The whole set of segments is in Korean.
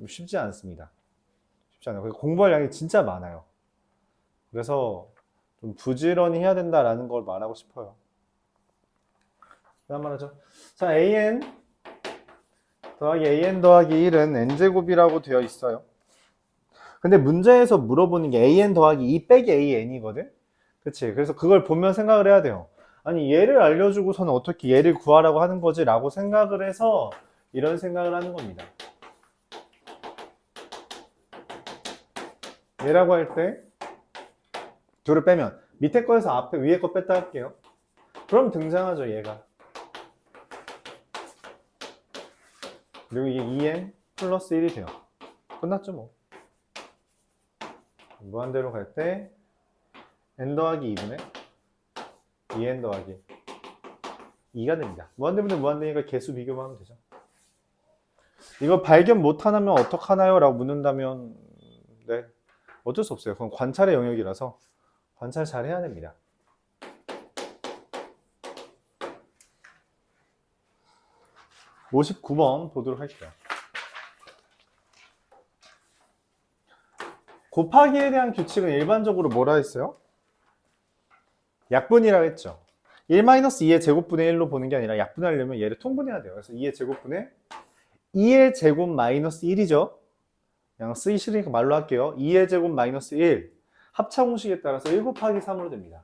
쉽지 않습니다. 쉽지 않아요. 공부할 양이 진짜 많아요. 그래서 좀 부지런히 해야 된다라는 걸 말하고 싶어요. 그다음 말하죠. 자, an 더하기 an 더하기 1은 n제곱이라고 되어 있어요. 근데 문제에서 물어보는 게 an 더하기 2 빼기 an이거든? 그치? 그래서 그걸 보면 생각을 해야 돼요. 아니, 얘를 알려주고서는 어떻게 얘를 구하라고 하는 거지? 라고 생각을 해서 이런 생각을 하는 겁니다. 얘라고 할 때 둘을 빼면 밑에 거에서 앞에 위에 거 뺐다 할게요. 그럼 등장하죠, 얘가. 그리고 이게 2n 플러스 1이 돼요. 끝났죠, 뭐. 무한대로 갈 때 n 더하기 2분의 2n 더하기 2가 됩니다. 무한대분의 무한대니까 개수 비교만 하면 되죠. 이거 발견 못하면 어떡하나요? 라고 묻는다면 네, 어쩔 수 없어요. 그건 관찰의 영역이라서 관찰 잘 해야 됩니다. (59번) 보도록 할게요. 곱하기에 대한 규칙은 일반적으로 뭐라 했어요? 약분이라고 했죠. 1-2의 제곱분의 1로 보는 게 아니라 약분하려면 얘를 통분해야 돼요. 그래서 2의 제곱분의 2의 제곱 마이너스 1이죠. 그냥 쓰기 싫으니까 말로 할게요. 2의 제곱 마이너스 1 합차공식에 따라서 1 곱하기 3으로 됩니다.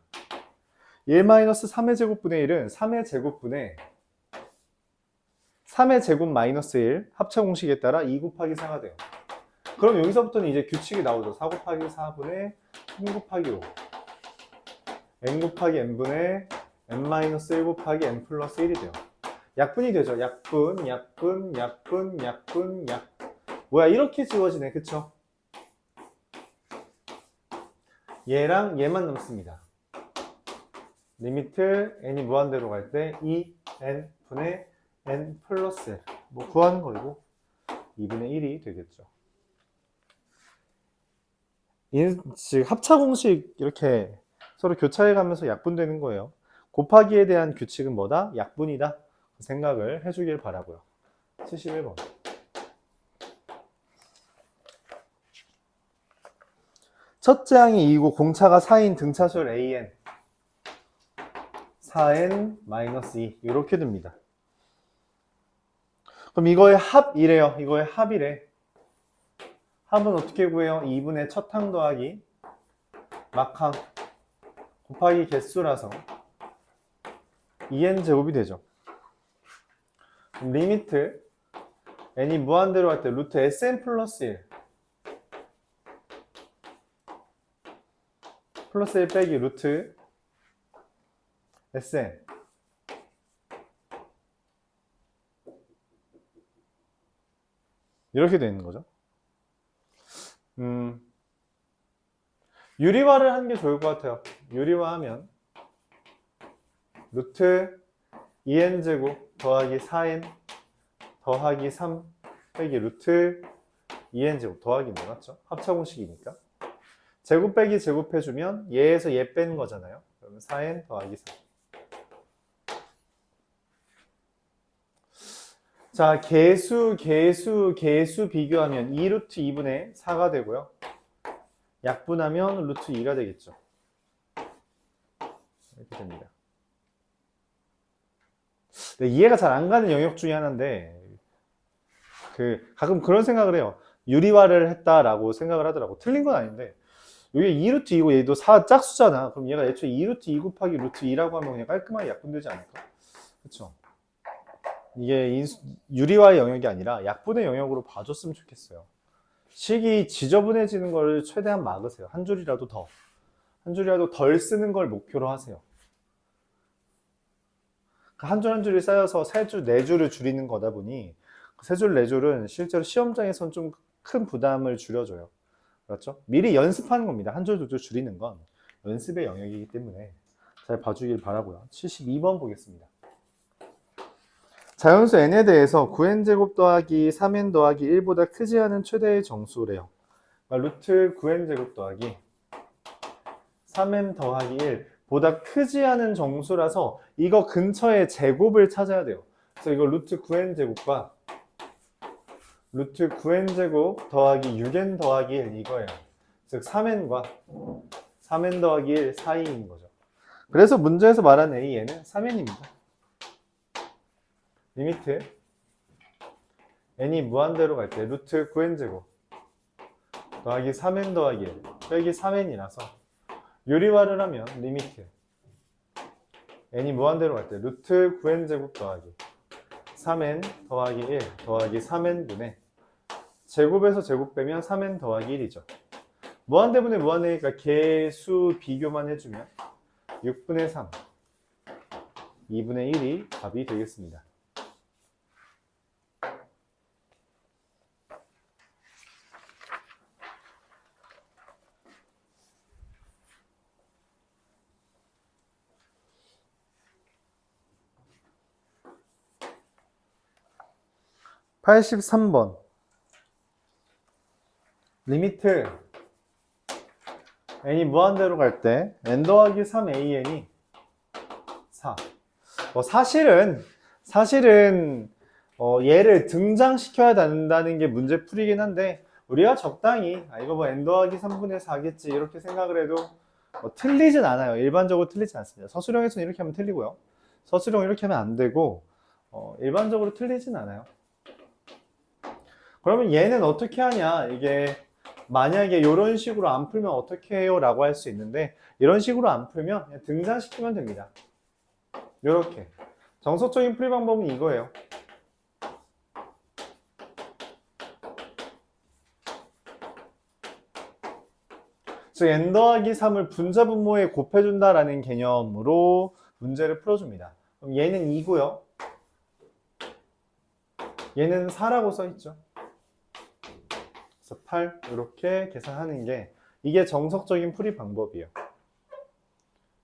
1-3의 제곱분의 1은 3의 제곱분의 3의 제곱 마이너스 1 합차공식에 따라 2 곱하기 4가 돼요. 그럼 여기서부터는 이제 규칙이 나오죠. 4 곱하기 4분의 3 곱하기 5 n 곱하기 n분의 n-1 곱하기 n 플러스 1이 돼요. 약분이 되죠. 약분. 뭐야, 이렇게 지워지네. 그쵸? 얘랑 얘만 남습니다. 리미트 n이 무한대로 갈 때 2n분의 n 플러스 1. 뭐 구하는 거고 2분의 1이 되겠죠. 즉 합차공식 이렇게 서로 교차해 가면서 약분되는 거예요. 곱하기에 대한 규칙은 뭐다? 약분이다. 그 생각을 해주길 바라고요. 71번. 첫째 항이 2고 공차가 4인 등차수열 an 4n-2 이렇게 됩니다. 그럼 이거의 합이래요. 이거의 합이래. 합은 어떻게 구해요? 2분의 첫 항 더하기 막항 곱하기 개수라서 2n 제곱이 되죠. 리미트 n이 무한대로 할 때 루트 sn 플러스 1 플러스 1 빼기 루트 sn 이렇게 되는 거죠. 유리화를 하는 게 좋을 것 같아요. 유리화하면 루트 2n제곱 더하기 4n 더하기 3 빼기 루트 2n제곱 더하기인데 맞죠? 합차공식이니까 제곱 빼기 제곱 해주면 얘에서 얘 빼는 거잖아요. 그러면 4n 더하기 3. 자, 개수 비교하면 2루트 2분의 4가 되고요. 약분하면 루트 2가 되겠죠. 이렇게 됩니다. 이해가 잘 안 가는 영역 중에 하나인데 가끔 그런 생각을 해요. 유리화를 했다라고 생각을 하더라고. 틀린 건 아닌데 이게 2루트 2고 얘도 4 짝수잖아. 그럼 얘가 애초에 2루트 2 곱하기 루트 2라고 하면 그냥 깔끔하게 약분되지 않을까? 그쵸? 이게 유리화의 영역이 아니라 약분의 영역으로 봐줬으면 좋겠어요. 식이 지저분해지는 걸 최대한 막으세요. 한 줄이라도 덜 쓰는 걸 목표로 하세요. 한 줄 한 줄이 쌓여서 3줄, 4줄을 줄이는 거다 보니 3줄, 4줄은 실제로 시험장에선 좀 큰 부담을 줄여줘요. 그렇죠? 미리 연습하는 겁니다. 한 줄, 2줄 줄이는 건 연습의 영역이기 때문에 잘 봐주길 바라고요. 72번 보겠습니다. 자연수 n에 대해서 9n제곱 더하기 3n 더하기 1보다 크지 않은 최대의 정수래요. 그러니까 루트 9n제곱 더하기 3n 더하기 1 보다 크지 않은 정수라서 이거 근처에 제곱을 찾아야 돼요. 그래서 이거 루트 9n제곱과 루트 9n제곱 더하기 6n 더하기 1 이거예요. 즉 3n과 3n 더하기 1 사이인 거죠. 그래서 문제에서 말한 a는 3n입니다. 리미트 n이 무한대로 갈 때 루트 9n제곱 더하기 3n 더하기 1 빼기 3n이라서 유리화를 하면 리미트 n이 무한대로 갈 때 루트 9n제곱 더하기 3n 더하기 1 더하기 3n분의 제곱에서 제곱 빼면 3n 더하기 1이죠. 무한대분의 무한대니까 개수 비교만 해주면 6분의 3 2분의 1이 답이 되겠습니다. (83번) 리미트 n이 무한대로 갈 때 n 더하기 3an이 4. 사실은 얘를 등장시켜야 된다는 게 문제풀이긴 한데 우리가 적당히 이거 뭐 n 더하기 3분의 4겠지 이렇게 생각을 해도 틀리진 않아요. 일반적으로 틀리진 않습니다. 서술형에서는 이렇게 하면 틀리고요. 서술형 이렇게 하면 안 되고 일반적으로 틀리진 않아요. 그러면 얘는 어떻게 하냐, 이게 만약에 이런 식으로 안 풀면 어떻게 해요? 라고 할 수 있는데 이런 식으로 안 풀면 그냥 등장시키면 됩니다. 이렇게 정석적인 풀이 방법은 이거예요. 즉 n 더하기 3을 분자분모에 곱해준다라는 개념으로 문제를 풀어줍니다. 그럼 얘는 2고요. 얘는 4라고 써있죠. 그래서 8 이렇게 계산하는 게 이게 정석적인 풀이 방법이에요.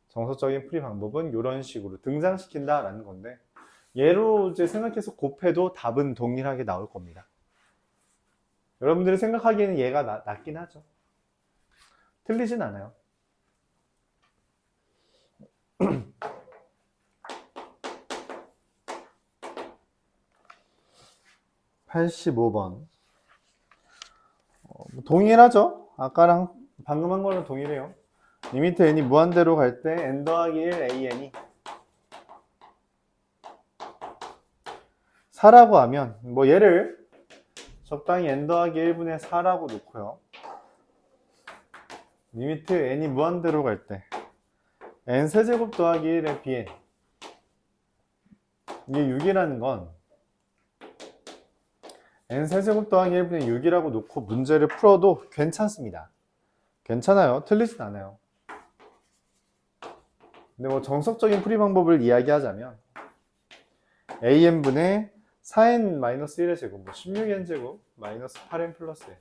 정석적인 풀이 방법은 이런 식으로 등장시킨다라는 건데 얘로 이제 생각해서 곱해도 답은 동일하게 나올 겁니다. 여러분들이 생각하기에는 얘가 낫긴 하죠. 틀리진 않아요. (85번) 동일하죠? 아까랑 방금 한 거랑 동일해요. 리미트 n이 무한대로 갈 때 n 더하기 1 an이 4라고 하면 뭐 얘를 적당히 n 더하기 1분의 4라고 놓고요. 리미트 n이 무한대로 갈 때 n 세제곱 더하기 1의 bn 이게 6이라는 건 n 세제곱 더하기 1분의 6이라고 놓고 문제를 풀어도 괜찮습니다. 괜찮아요. 틀리진 않아요. 근데 뭐 정석적인 풀이 방법을 이야기하자면 an분의 4n-1의 제곱, 16n 제곱 마이너스 8n 플러스 1.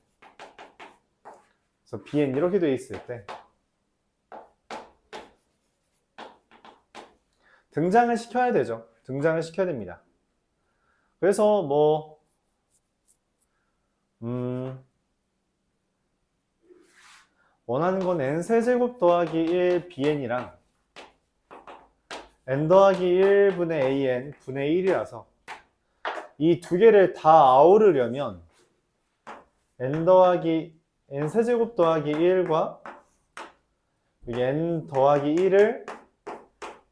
그래서 bn 이렇게 돼 있을 때 등장을 시켜야 되죠. 등장을 시켜야 됩니다. 그래서 뭐 원하는 건 n 세제곱 더하기 1 bn이랑 n 더하기 1분의 an 분의 1이라서 이 두 개를 다 아우르려면 n 세제곱 더하기 1과 여기 n 더하기 1을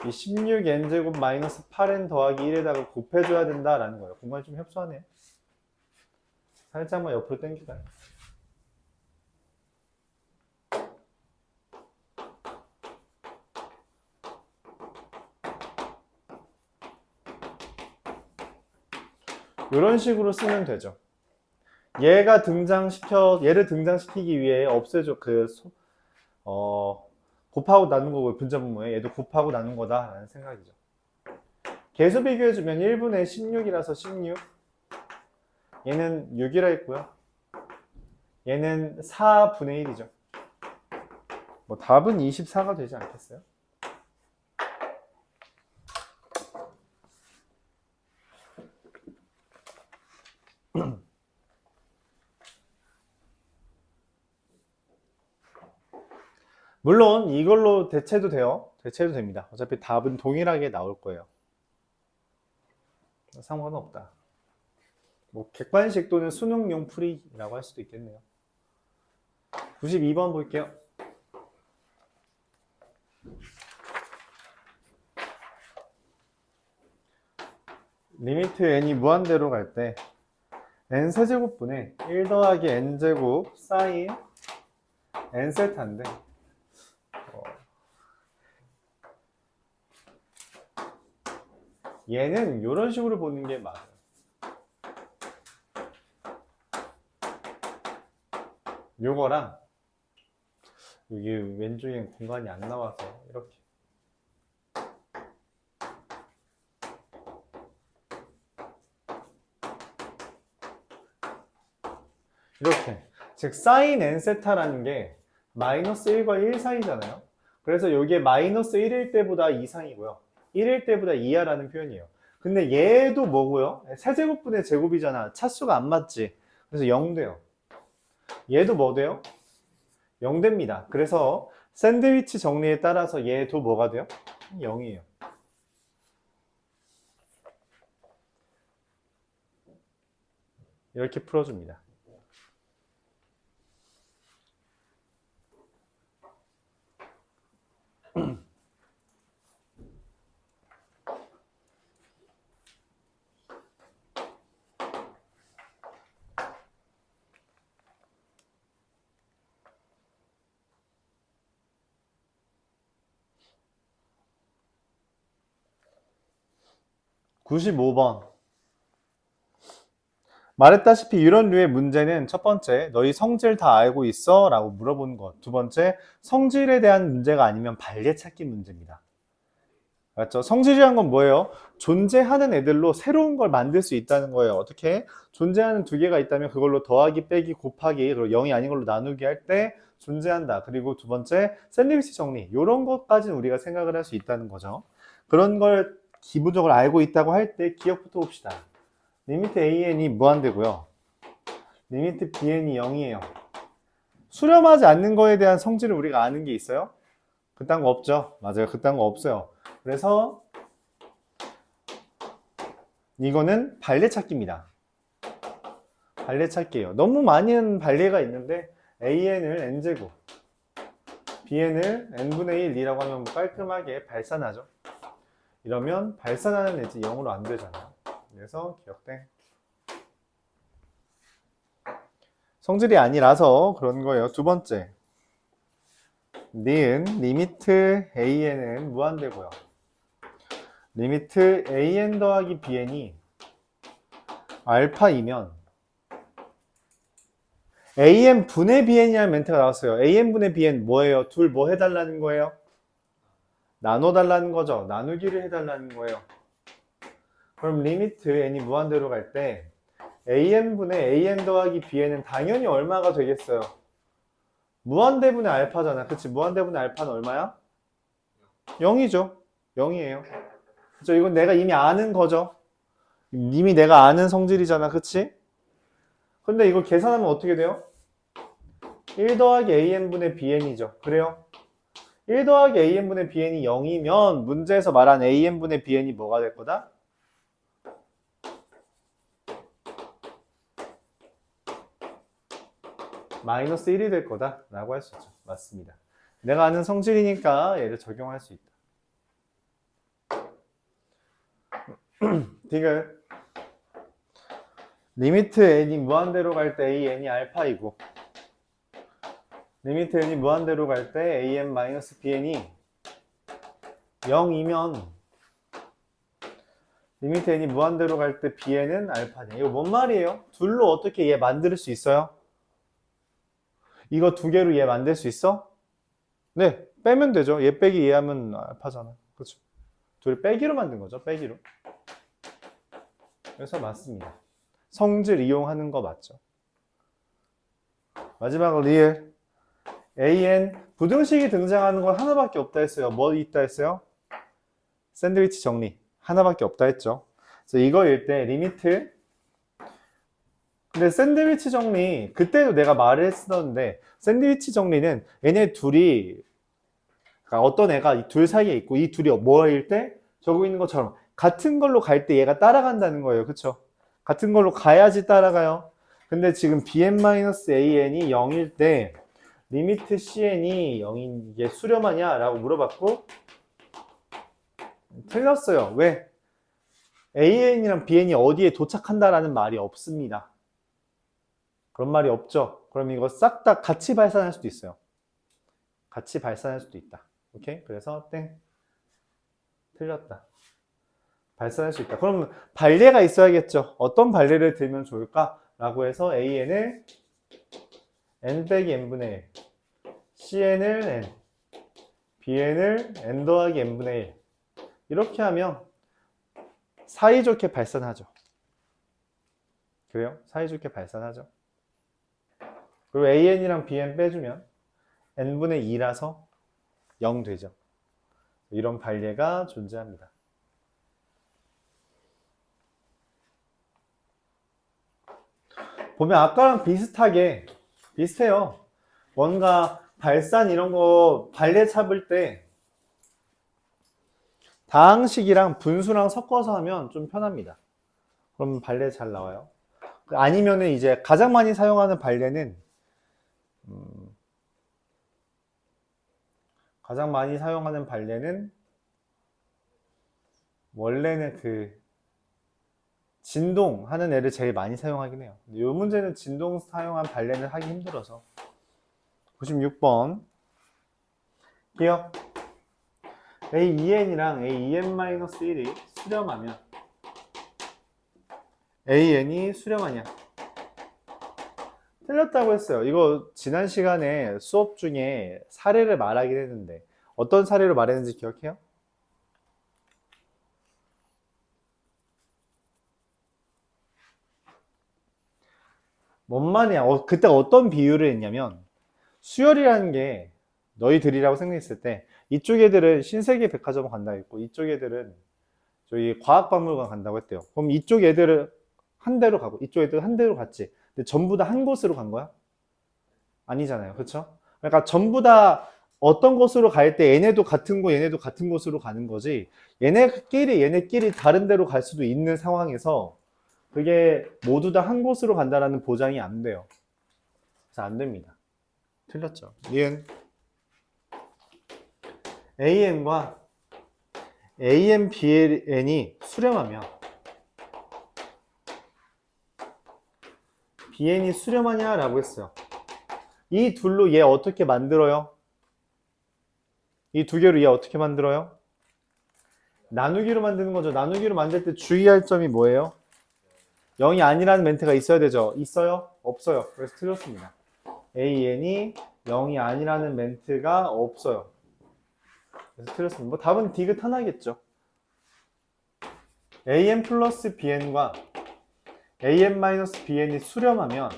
이 16n 제곱 마이너스 8n 더하기 1에다가 곱해줘야 된다라는 거예요. 공간이 좀 협소하네. 살짝만 옆으로 당기다. 이런 식으로 쓰면 되죠. 얘를 등장시키기 위해 곱하고 나눈 거고, 분자분모에 얘도 곱하고 나눈 거다라는 생각이죠. 개수 비교해주면 1분의 16이라서 16. 얘는 6이라 했고요. 얘는 4분의 1이죠. 뭐 답은 24가 되지 않겠어요? 물론 이걸로 대체도 돼요. 대체도 됩니다. 어차피 답은 동일하게 나올 거예요. 상관은 없다. 뭐 객관식 또는 수능용 풀이라고 할 수도 있겠네요. 92번 볼게요. 리미트 n이 무한대로 갈 때 n 세제곱분의 1 더하기 n제곱 사인 n 세타인데 얘는 이런 식으로 보는 게 맞아요. 요거랑 여기 왼쪽엔 공간이 안 나와서 이렇게 즉 사인 n 세타라는 게 마이너스 1과 1 사이잖아요. 그래서 여기에 마이너스 1일 때보다 이상이고요, 1일 때보다 이하라는 표현이에요. 근데 얘도 뭐고요? 세제곱분의 제곱이잖아. 차수가 안 맞지. 그래서 0 돼요. 얘도 뭐 돼요? 0 됩니다. 그래서 샌드위치 정리에 따라서 얘도 뭐가 돼요? 0이에요. 이렇게 풀어줍니다. (95번) 말했다시피 이런 류의 문제는 첫 번째, 너희 성질 다 알고 있어? 라고 물어보는 것. 두 번째, 성질에 대한 문제가 아니면 발레찾기 문제입니다. 맞죠? 성질이란 건 뭐예요? 존재하는 애들로 새로운 걸 만들 수 있다는 거예요. 어떻게? 존재하는 두 개가 있다면 그걸로 더하기, 빼기, 곱하기, 그리고 0이 아닌 걸로 나누기 할 때 존재한다. 그리고 두 번째, 샌드위치 정리. 이런 것까지는 우리가 생각을 할 수 있다는 거죠. 그런 걸 기본적으로 알고 있다고 할 때 기억부터 봅시다. 리미트 an이 무한대고요. 리미트 bn이 0이에요. 수렴하지 않는 거에 대한 성질을 우리가 아는 게 있어요? 그딴 거 없죠? 맞아요. 그딴 거 없어요. 그래서 이거는 발레찾기입니다. 발레찾기예요. 너무 많은 발레가 있는데 an을 n제곱, bn을 n분의 1이라고 하면 깔끔하게 발산하죠. 이러면 발산하는 애지 0으로 안 되잖아요. 그래서 기억된 성질이 아니라서 그런 거예요. 두 번째, 니은 리미트 an은 무한대고요. 리미트 an 더하기 bn이 알파이면 an 분의 bn이라는 멘트가 나왔어요. an 분의 bn 뭐예요? 둘 뭐 해달라는 거예요? 나눠달라는 거죠. 나누기를 해달라는 거예요. 그럼 리미트 n이 무한대로 갈 때 an분의 an 더하기 bn은 당연히 얼마가 되겠어요? 무한대분의 알파잖아. 그치? 무한대분의 알파는 얼마야? 0이죠. 0이에요. 그쵸? 이건 내가 이미 아는 거죠. 이미 내가 아는 성질이잖아. 그치? 근데 이걸 계산하면 어떻게 돼요? 1 더하기 an분의 bn이죠. 그래요? 1 더하기 an분의 bn이 0이면 문제에서 말한 an분의 bn이 뭐가 될 거다? 마이너스 1이 될 거다 라고 할 수 있죠. 맞습니다. 내가 아는 성질이니까 얘를 적용할 수 있다. 디귿 리미트 n이 무한대로 갈 때 an이 알파이고 리미트 n이 무한대로 갈 때 an-bn이 0이면 리미트 n이 무한대로 갈 때 bn은 알파냐. 이거 뭔 말이에요? 둘로 어떻게 얘 만들 수 있어요? 이거 두 개로 얘 만들 수 있어? 네, 빼면 되죠. 얘 빼기 얘 하면 알파잖아. 그렇죠? 둘이 빼기로 만든 거죠. 빼기로. 그래서 맞습니다. 성질 이용하는 거 맞죠? 마지막으로 리을 an 부등식이 등장하는 건 하나밖에 없다 했어요. 뭐 있다 했어요? 샌드위치 정리 하나밖에 없다 했죠. 그래서 이거일 때 리미트 근데 샌드위치 정리 그때도 내가 말을 했었는데 샌드위치 정리는 얘네 둘이 그러니까 어떤 애가 이 둘 사이에 있고 이 둘이 뭐일 때 저기 있는 것처럼 같은 걸로 갈 때 얘가 따라간다는 거예요. 그쵸? 같은 걸로 가야지 따라가요. 근데 지금 bn-an이 0일 때 리미트 cn이 0인 이게 수렴하냐? 라고 물어봤고 틀렸어요. 왜? an이랑 bn이 어디에 도착한다라는 말이 없습니다. 그런 말이 없죠. 그럼 이거 싹 다 같이 발산할 수도 있어요. 같이 발산할 수도 있다. 오케이? 그래서 땡. 틀렸다. 발산할 수 있다. 그럼 발례가 있어야겠죠. 어떤 발례를 들면 좋을까? 라고 해서 an을 n 빼기 n분의 1, cn을 n, bn을 n 더하기 n분의 1 이렇게 하면 사이좋게 발산하죠. 그래요? 사이좋게 발산하죠. 그리고 an이랑 bn 빼주면 n분의 2라서 0 되죠. 이런 발례가 존재합니다. 보면 아까랑 비슷해요. 뭔가 발산 이런 거 발례 잡을 때 다항식이랑 분수랑 섞어서 하면 좀 편합니다. 그럼 발례 잘 나와요. 아니면은 이제 가장 많이 사용하는 발례는 원래는 그 진동 하는 애를 제일 많이 사용하긴 해요. 이 문제는 진동 사용한 발례는 하기 힘들어서. 96번 기억 a2n이랑 a2n-1이 수렴하면 an이 수렴하냐? 틀렸다고 했어요. 이거 지난 시간에 수업 중에 사례를 말하긴 했는데 어떤 사례로 말했는지 기억해요? 뭔 말이야? 그때 어떤 비유를 했냐면 수열이라는 게 너희들이라고 생각했을 때 이쪽 애들은 신세계 백화점 간다고 했고 이쪽 애들은 저기 과학박물관 간다고 했대요. 그럼 이쪽 애들은 한 대로 가고 이쪽 애들은 한 대로 갔지. 근데 전부 다 한 곳으로 간 거야? 아니잖아요. 그렇죠? 그러니까 전부 다 어떤 곳으로 갈 때 얘네도 같은 곳 얘네도 같은 곳으로 가는 거지 얘네끼리 다른 데로 갈 수도 있는 상황에서 그게 모두 다 한 곳으로 간다라는 보장이 안 돼요. 그래서 안 됩니다. 틀렸죠. 니은 AN과 AN, BN이 수렴하면 BN이 수렴하냐 라고 했어요. 이 둘로 얘 어떻게 만들어요? 이 두 개로 얘 어떻게 만들어요? 나누기로 만드는 거죠. 나누기로 만들 때 주의할 점이 뭐예요? 0이 아니라는 멘트가 있어야 되죠. 있어요? 없어요. 그래서 틀렸습니다. AN이 0이 아니라는 멘트가 없어요. 그래서 틀렸습니다. 뭐 답은 디귿 하나겠죠. AN 플러스 BN과 AN 마이너스 BN이 수렴하면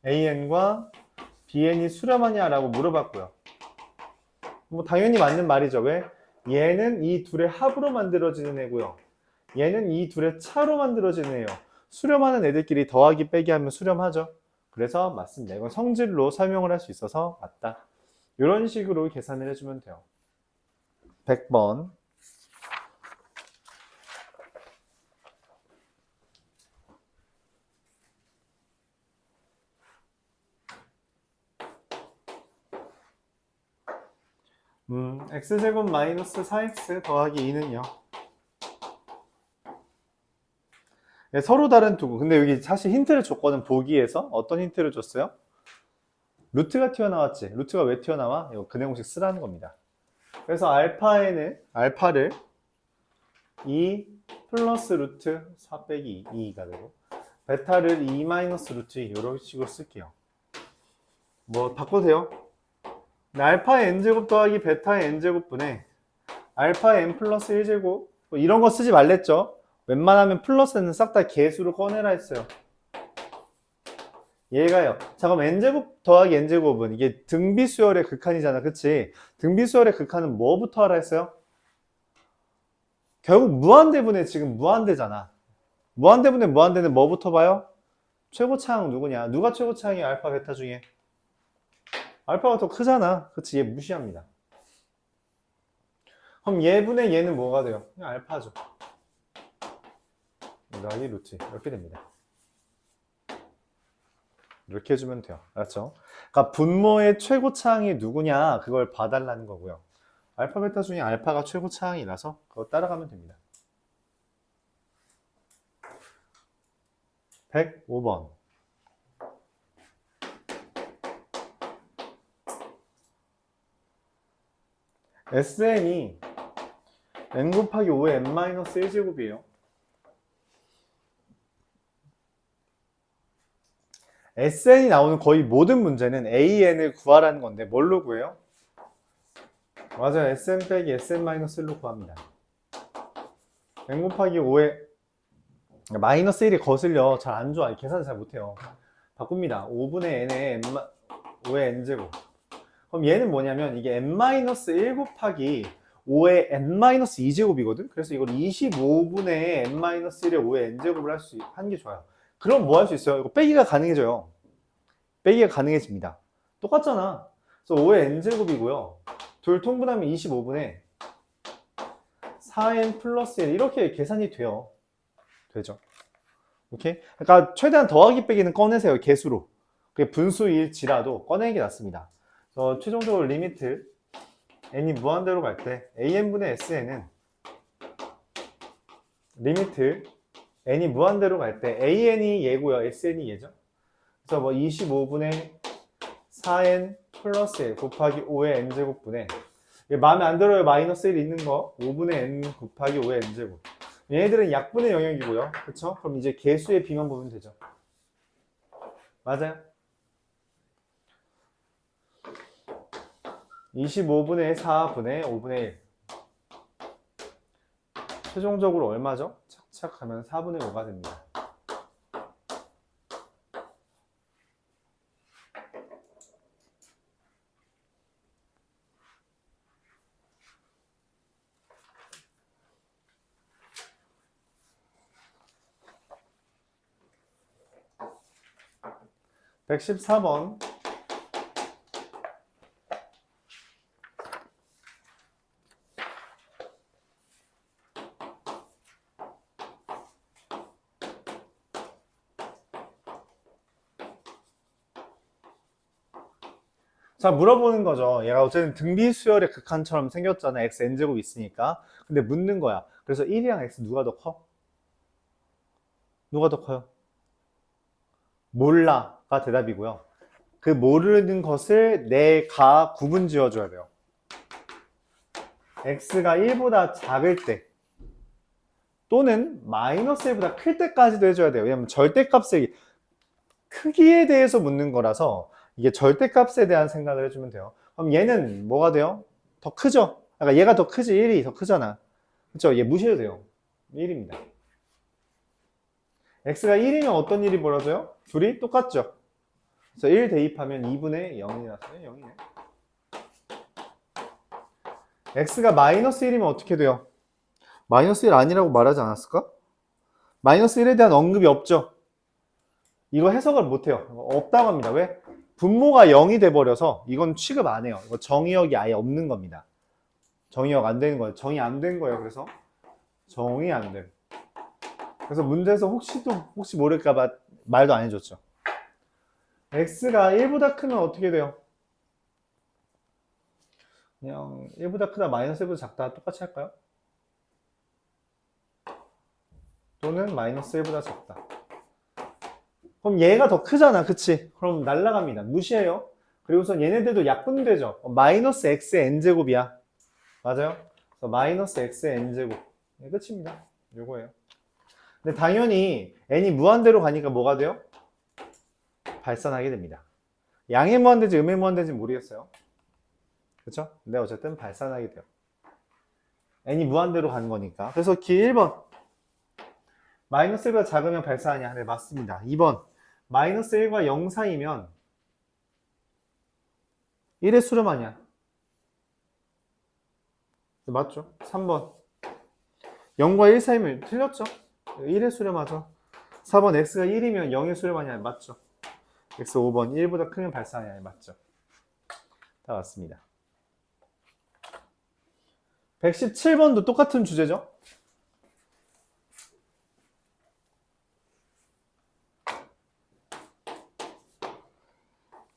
AN과 BN이 수렴하냐라고 물어봤고요. 뭐 당연히 맞는 말이죠. 왜? 얘는 이 둘의 합으로 만들어지는 애고요. 얘는 이 둘의 차로 만들어지는 애예요. 수렴하는 애들끼리 더하기 빼기 하면 수렴하죠. 그래서 맞습니다. 이건 성질로 설명을 할 수 있어서 맞다. 이런 식으로 계산을 해주면 돼요. 100번 x제곱 마이너스 4x 더하기 2는요. 네, 서로 다른 두고. 근데 여기 사실 힌트를 줬거든. 보기에서. 어떤 힌트를 줬어요? 루트가 튀어나왔지. 루트가 왜 튀어나와? 이거 근해공식 쓰라는 겁니다. 그래서 알파를 2 플러스 루트 4 빼기 2가 되고 베타를 2 마이너스 루트 2 이런 식으로 쓸게요. 뭐 바꿔도 돼요. 알파의 n제곱 더하기 베타의 n제곱분에 알파의 n 플러스 1제곱 뭐 이런 거 쓰지 말랬죠. 웬만하면 플러스는 싹 다 개수로 꺼내라 했어요. 얘가요. 자 그럼 n제곱 더하기 n제곱은 이게 등비수열의 극한이잖아. 그치? 등비수열의 극한은 뭐부터 하라 했어요? 결국 무한대분의 지금 무한대잖아. 무한대분의 무한대는 뭐부터 봐요? 최고차항 누구냐? 누가 최고차항이야? 알파 베타 중에? 알파가 더 크잖아. 그치? 얘 무시합니다. 그럼 얘분의 얘는 뭐가 돼요? 그냥 알파죠. 더하기 루트 이렇게 됩니다. 이렇게 해주면 돼요. 알았죠? 그러니까 분모의 최고차항이 누구냐 그걸 봐달라는 거고요. 알파 베타 중에 알파가 최고차항이라서 그거 따라가면 됩니다. 105번. SN이 n 곱하기 5의 n-1제곱이에요. SN이 나오는 거의 모든 문제는 AN을 구하라는 건데 뭘로 구해요? 맞아요. SN 빼기 SN-1로 구합니다. n 곱하기 5의 마이너스 1이 거슬려 잘 안 좋아. 계산 잘 못해요. 바꿉니다. 5분의 n에 5의 n제곱. 그럼 얘는 뭐냐면 이게 n-1 곱하기 5의 n-2제곱이거든? 그래서 이걸 25분의 n-1의 5의 n제곱을 하는 게 좋아요. 그럼 뭐 할 수 있어요? 이거 빼기가 가능해져요. 빼기가 가능해집니다. 똑같잖아. 그래서 5의 n제곱이고요. 둘 통분하면 25분의 4n 플러스 1 이렇게 계산이 돼요. 되죠. 오케이? 그러니까 최대한 더하기 빼기는 꺼내세요. 개수로. 그게 분수일지라도 꺼내는 게 낫습니다. 최종적으로 리미트 n이 무한대로 갈 때 an분의 sn은 리미트 n이 무한대로 갈 때 an이 얘고요. sn이 얘죠. 그래서 뭐 25분의 4n 플러스 1 곱하기 5의 n제곱분의 마음에 안 들어요. 마이너스 1 있는 거 5분의 n 곱하기 5의 n제곱. 얘네들은 약분의 영역이고요. 그쵸? 그럼 이제 개수의 비만 보면 되죠. 맞아요? 25분의 4분의 5분의 1. 최종적으로 얼마죠? 착착 하면 4분의 5가 됩니다. (114번) 자, 물어보는 거죠. 얘가 어쨌든 등비수열의 극한처럼 생겼잖아. x n제곱 있으니까. 근데 묻는 거야. 그래서 1이랑 x 누가 더 커? 누가 더 커요? 몰라가 대답이고요. 그 모르는 것을 내가 구분 지어줘야 돼요. x가 1보다 작을 때 또는 마이너스 1보다 클 때까지도 해줘야 돼요. 왜냐면 절대값의 크기에 대해서 묻는 거라서 이게 절대값에 대한 생각을 해주면 돼요. 그럼 얘는 뭐가 돼요? 더 크죠? 그러니까 얘가 더 크지 1이 더 크잖아. 그렇죠? 얘 무시해도 돼요. 1입니다. x가 1이면 어떤 일이 벌어져요? 둘이 똑같죠? 그래서 1 대입하면 2분의 0이 났어요. 0이네. x가 마이너스 1이면 어떻게 돼요? 마이너스 1 아니라고 말하지 않았을까? 마이너스 1에 대한 언급이 없죠? 이거 해석을 못해요. 없다고 합니다. 왜? 분모가 0이 돼버려서 이건 취급 안 해요. 이거 정의역이 아예 없는 겁니다. 정의역 안 되는 거예요. 정의 안 된 거예요. 그래서 정의 안 돼. 그래서 문제에서 혹시 모를까봐 말도 안 해줬죠. x가 1보다 크면 어떻게 돼요? 그냥 1보다 크다 마이너스 1보다 작다 똑같이 할까요? 또는 마이너스 1보다 작다. 그럼 얘가 더 크잖아. 그치? 그럼 날라갑니다. 무시해요. 그리고선 얘네들도 약분되죠. 마이너스 x의 n제곱이야. 맞아요? 그래서 마이너스 x의 n제곱. 네, 끝입니다. 요거예요. 근데 당연히 n이 무한대로 가니까 뭐가 돼요? 발산하게 됩니다. 양의 무한대인지 음의 무한대인지 모르겠어요. 그쵸? 근데 어쨌든 발산하게 돼요. n이 무한대로 가는 거니까. 그래서 기 1번. 마이너스 1보다 작으면 발산하냐? 네, 맞습니다. 2번. 마이너스 1과 0 사이면 1의 수렴하냐? 네, 맞죠? 3번. 0과 1 사이면 틀렸죠? 1의 수렴하죠. 4번 x가 1이면 0의 수렴하냐? 맞죠? x 5번 1보다 크면 발산하냐? 맞죠? 다 맞습니다. 117번도 똑같은 주제죠?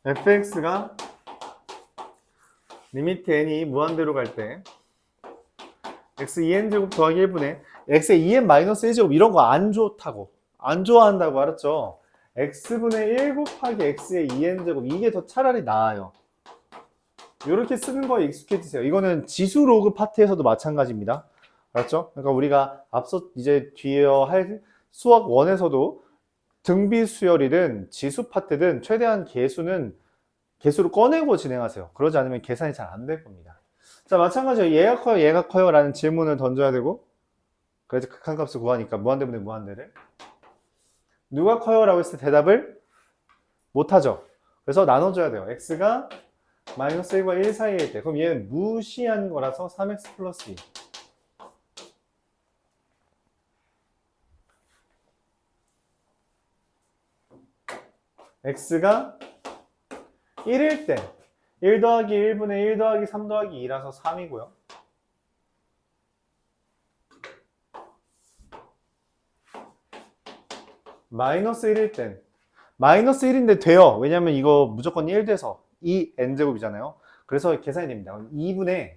fx가 리미트 n이 무한대로 갈 때 x 2n제곱 더하기 1분의 x의 2n 마이너스 1제곱 이런 거 안 좋다고 안 좋아한다고 알았죠? x분의 1 곱하기 x의 2n제곱 이게 더 차라리 나아요. 이렇게 쓰는 거에 익숙해지세요. 이거는 지수 로그 파트에서도 마찬가지입니다. 알았죠? 그러니까 우리가 앞서 이제 뒤에 할 수학 1에서도 등비 수열이든 지수 파트든 최대한 개수를 꺼내고 진행하세요. 그러지 않으면 계산이 잘 안 될 겁니다. 자, 마찬가지로 얘가 커요, 얘가 커요 라는 질문을 던져야 되고 그래서 극한값을 구하니까 무한대분의 무한대를 누가 커요? 라고 했을 때 대답을 못하죠. 그래서 나눠줘야 돼요. x가 마이너스 1과 1 사이일 때 그럼 얘는 무시한 거라서 3x 플러스 2 x가 1일 때 1 더하기 1분의 1 더하기 3 더하기 2라서 3이고요. 마이너스 1일 땐 마이너스 1인데 돼요. 왜냐면 이거 무조건 1 돼서 2n제곱이잖아요. 그래서 계산이 됩니다. 2분의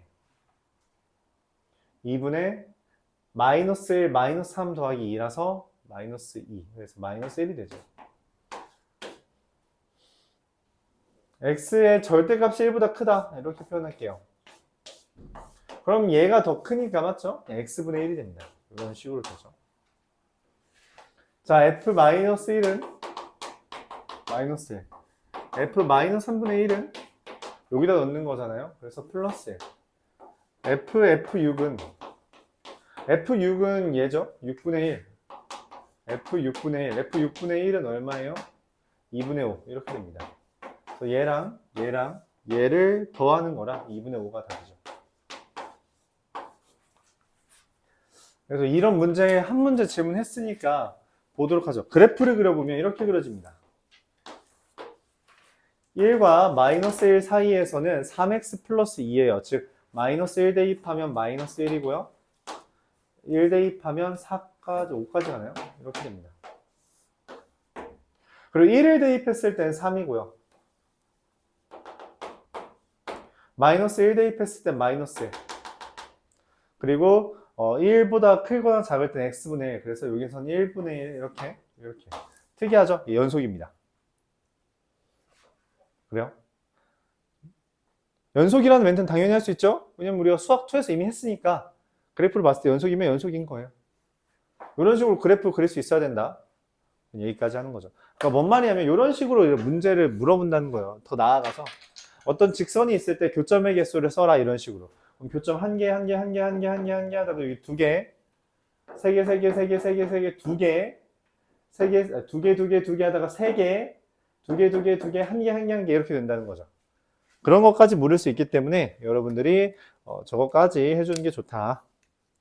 마이너스 1 마이너스 3 더하기 2라서 마이너스 2 그래서 마이너스 1이 되죠. x의 절대값이 1보다 크다 이렇게 표현할게요. 그럼 얘가 더 크니까 맞죠? x분의 1이 됩니다. 이런 식으로 되죠. 자, f-1은 마이너스 1 f-3분의 1은 여기다 넣는 거잖아요. 그래서 플러스 1 f6은 얘죠? 6분의 1 f6분의 1은 얼마예요? 2분의 5 이렇게 됩니다. 그래서 얘랑 얘를 더하는 거라 2분의 5가 답이죠. 그래서 이런 문제 한 문제 질문했으니까 보도록 하죠. 그래프를 그려보면 이렇게 그려집니다. 1과 마이너스 1 사이에서는 3x 플러스 2예요. 즉 마이너스 1 대입하면 마이너스 1이고요. 1 대입하면 4까지 5까지 가나요? 이렇게 됩니다. 그리고 1을 대입했을 땐 3이고요. 마이너스 1 대입했을 땐 마이너스 1. 그리고 1보다 크거나 작을 땐 x분의 1. 그래서 여기선 1분의 1 이렇게. 특이하죠? 연속입니다. 그래요? 연속이라는 멘트는 당연히 할 수 있죠? 왜냐면 우리가 수학 2에서 이미 했으니까 그래프를 봤을 때 연속이면 연속인 거예요. 이런 식으로 그래프 그릴 수 있어야 된다. 얘기까지 하는 거죠. 그러니까 뭔 말이냐면 이런 식으로 문제를 물어본다는 거예요. 더 나아가서 어떤 직선이 있을 때 교점의 개수를 써라 이런 식으로. 그럼 교점 한 개 하다가 여기 두 개, 세 개, 두 개, 두 개 하다가 세 개, 한 개, 한 개 이렇게 된다는 거죠. 그런 것까지 물을 수 있기 때문에 여러분들이 저것까지 해주는 게 좋다.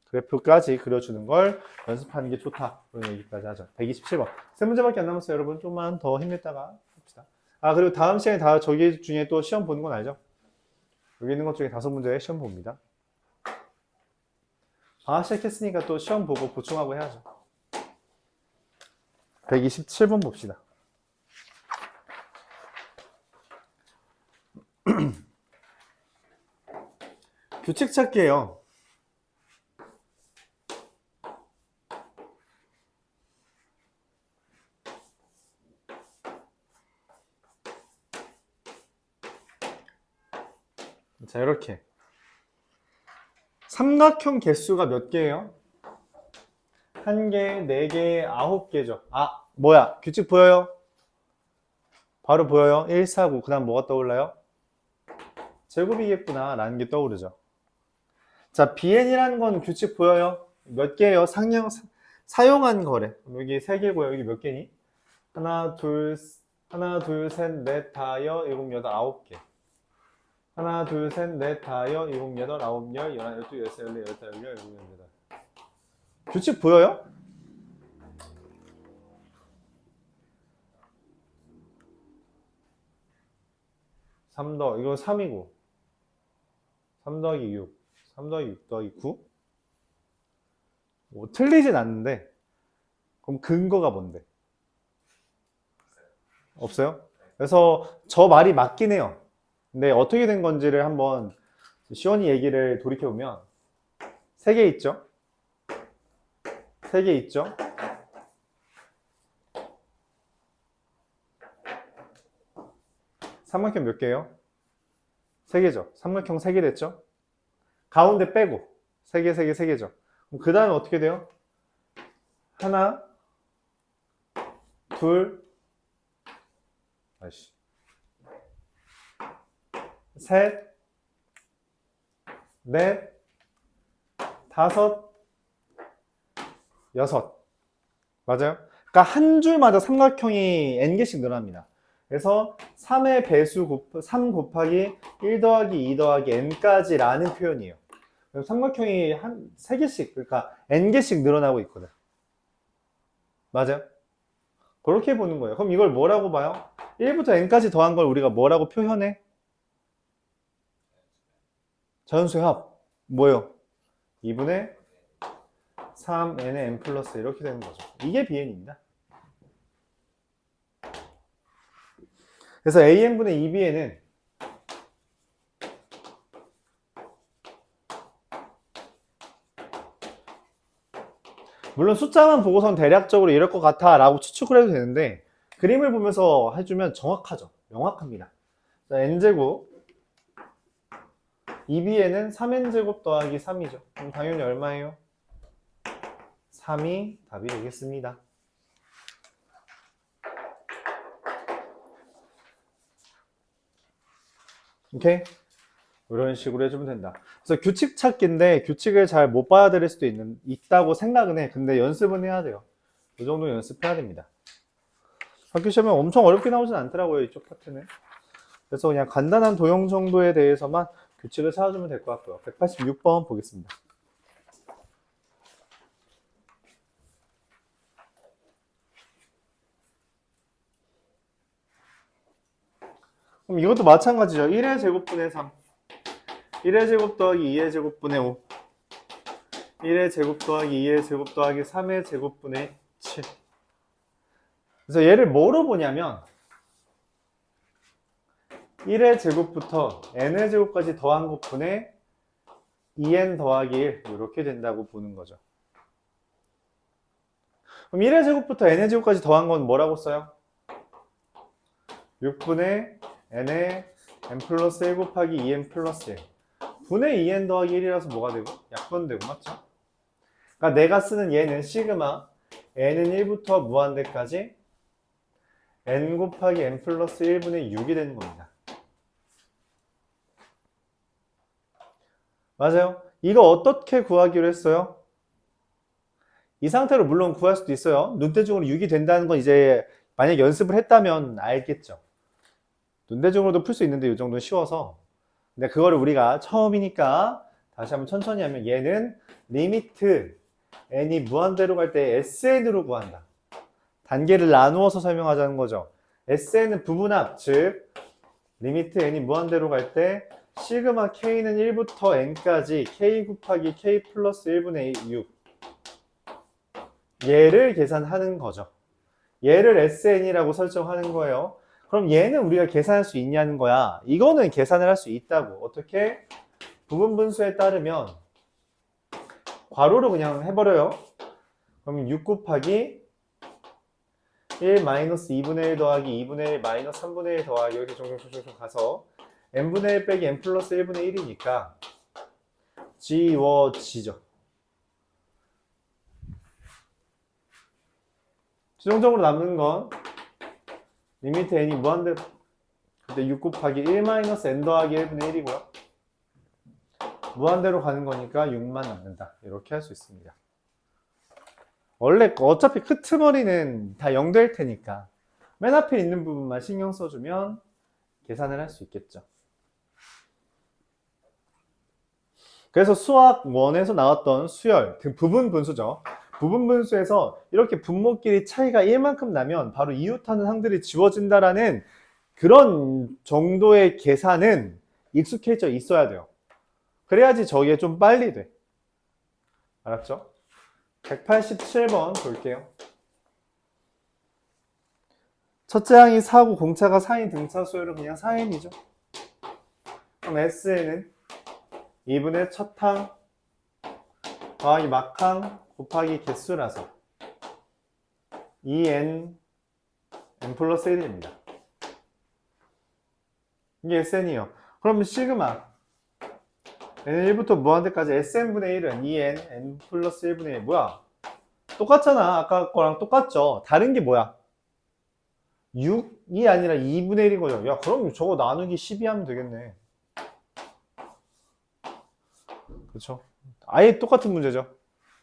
그래프까지 그려주는 걸 연습하는 게 좋다. 그런 얘기까지 하죠. 127번. 세 문제밖에 안 남았어요. 여러분 좀만 더 힘냈다가 합시다. 아, 그리고 다음 시간에 다 저기 중에 또 시험 보는 건 알죠? 여기 있는 것 중에 5문제 시험 봅니다. 방학 시작했으니까 또 시험 보고 보충하고 해야죠. 127번 봅시다. 규칙 찾기예요. 자, 이렇게 삼각형 개수가 몇 개예요? 1개, 4개, 9개죠. 아, 뭐야? 규칙 보여요? 바로 보여요? 1, 4, 9. 그 다음 뭐가 떠올라요? 제곱이겠구나 라는 게 떠오르죠. 자, BN이라는 건 규칙 보여요? 몇 개예요? 사용한 거래. 여기 3개고요. 여기 몇 개니? 하나, 둘, 셋, 넷, 다여, 일곱, 여덟, 9개. 하나, 둘, 셋, 넷, 다여, 일곱, 여덟, 아홉, 열, 열하나, 열둘, 열셋, 열넷, 열다섯, 열여덟, 일곱, 여덟. 규칙 보여요? 이거 3이고 3 더하기 6 3 더하기 6 더하기 9 뭐 틀리진 않는데 그럼 근거가 뭔데? 없어요? 그래서 저 말이 맞긴 해요. 근데 어떻게 된 건지를 한번 시원히 얘기를 돌이켜보면 3개 있죠? 3개 있죠? 삼각형 몇 개예요? 3개죠. 삼각형 3개 됐죠? 가운데 빼고 3개, 3개, 3개죠. 그 다음에 어떻게 돼요? 하나, 둘, 셋, 넷, 다섯, 여섯. 맞아요? 그러니까 한 줄마다 삼각형이 n개씩 늘어납니다. 그래서 3의 배수 3 곱하기 1 더하기 2 더하기 n까지 라는 표현이에요. 삼각형이 한 3개씩, 그러니까 n개씩 늘어나고 있거든. 맞아요? 그렇게 보는 거예요. 그럼 이걸 뭐라고 봐요? 1부터 n까지 더한 걸 우리가 뭐라고 표현해? 자연수합. 뭐예요? 2분의 3n의 n 플러스 이렇게 되는 거죠. 이게 bn입니다. 그래서 an분의 2bn은 물론 숫자만 보고선 대략적으로 이럴 것 같아 라고 추측을 해도 되는데 그림을 보면서 해주면 정확하죠. 명확합니다. 자, n제곱 2bn은 3n제곱 더하기 3이죠. 그럼 당연히 얼마예요? 3이 답이 되겠습니다. 오케이? 이런 식으로 해주면 된다. 그래서 규칙 찾기인데 규칙을 잘 못 받아들일 수도 있다고 생각은 해. 근데 연습은 해야 돼요. 이 정도 연습해야 됩니다. 학교 시험에 엄청 어렵게 나오진 않더라고요. 이쪽 파트는. 그래서 그냥 간단한 도형 정도에 대해서만 규칙을 찾아주면 될 것 같고요. 186번 보겠습니다. 그럼 이것도 마찬가지죠. 1의 제곱분의 3 1의 제곱 더하기 2의 제곱분의 5 1의 제곱 더하기 2의 제곱 더하기 3의 제곱분의 7. 그래서 얘를 뭐로 보냐면 1의 제곱부터 n의 제곱까지 더한 것분의 2n 더하기 1 이렇게 된다고 보는 거죠. 그럼 1의 제곱부터 n의 제곱까지 더한 건 뭐라고 써요? 6분의 n의 n 플러스 1 곱하기 2n 플러스 1 분의 2n 더하기 1이라서 뭐가 되고? 약분되고 맞죠? 그러니까 내가 쓰는 얘는 시그마 n은 1부터 무한대까지 n 곱하기 n 플러스 1분의 6이 되는 겁니다. 맞아요? 이거 어떻게 구하기로 했어요? 이 상태로 물론 구할 수도 있어요. 눈대중으로 6이 된다는 건 이제 만약 연습을 했다면 알겠죠. 눈대중으로도 풀 수 있는데 이 정도는 쉬워서. 근데 그거를 우리가 처음이니까 다시 한번 천천히 하면 얘는 리미트 n이 무한대로 갈 때 SN으로 구한다. 단계를 나누어서 설명하자는 거죠. SN은 부분합, 즉 리미트 n이 무한대로 갈 때 시그마 k는 1부터 n까지 k 곱하기 k 플러스 1분의 6 얘를 계산하는 거죠. 얘를 SN이라고 설정하는 거예요. 그럼 얘는 우리가 계산할 수 있냐는 거야. 이거는 계산을 할 수 있다고. 어떻게? 부분분수에 따르면 괄호로 그냥 해버려요. 그럼 6 곱하기 1 마이너스 2분의 1 더하기 2분의 1 마이너스 3분의 1 더하기 이렇게 종종종종 가서 n분의 1 빼기 n 플러스 1분의 1이니까 지워지죠. 최종적으로 남는 건 리미트 n이 무한대로 그때 6 곱하기 1 마이너스 n 더하기 1분의 1이고요. 무한대로 가는 거니까 6만 남는다. 이렇게 할 수 있습니다. 원래 어차피 끄트머리는 다 0 될 테니까 맨 앞에 있는 부분만 신경 써주면 계산을 할 수 있겠죠. 그래서 수학 1에서 나왔던 수열, 부분 분수죠. 부분 분수에서 이렇게 분모끼리 차이가 1만큼 나면 바로 이웃하는 항들이 지워진다라는 그런 정도의 계산은 익숙해져 있어야 돼요. 그래야지 저게 좀 빨리 돼. 알았죠? 187번 볼게요. 첫째 항이 4고 공차가 4인 등차 수열은 그냥 4n이죠. 그럼 SN은 2분의 첫 항 더하기 막항 곱하기 개수라서 2n n 플러스 1입니다. 이게 SN이요. 그러면 시그마 n1부터 무한대까지 SN분의 1은 2n n 플러스 1분의 1 뭐야? 똑같잖아. 아까 거랑 똑같죠. 다른 게 뭐야? 6이 아니라 2분의 1인 거죠. 야, 그럼 저거 나누기 12 하면 되겠네. 그렇죠? 아예 똑같은 문제죠.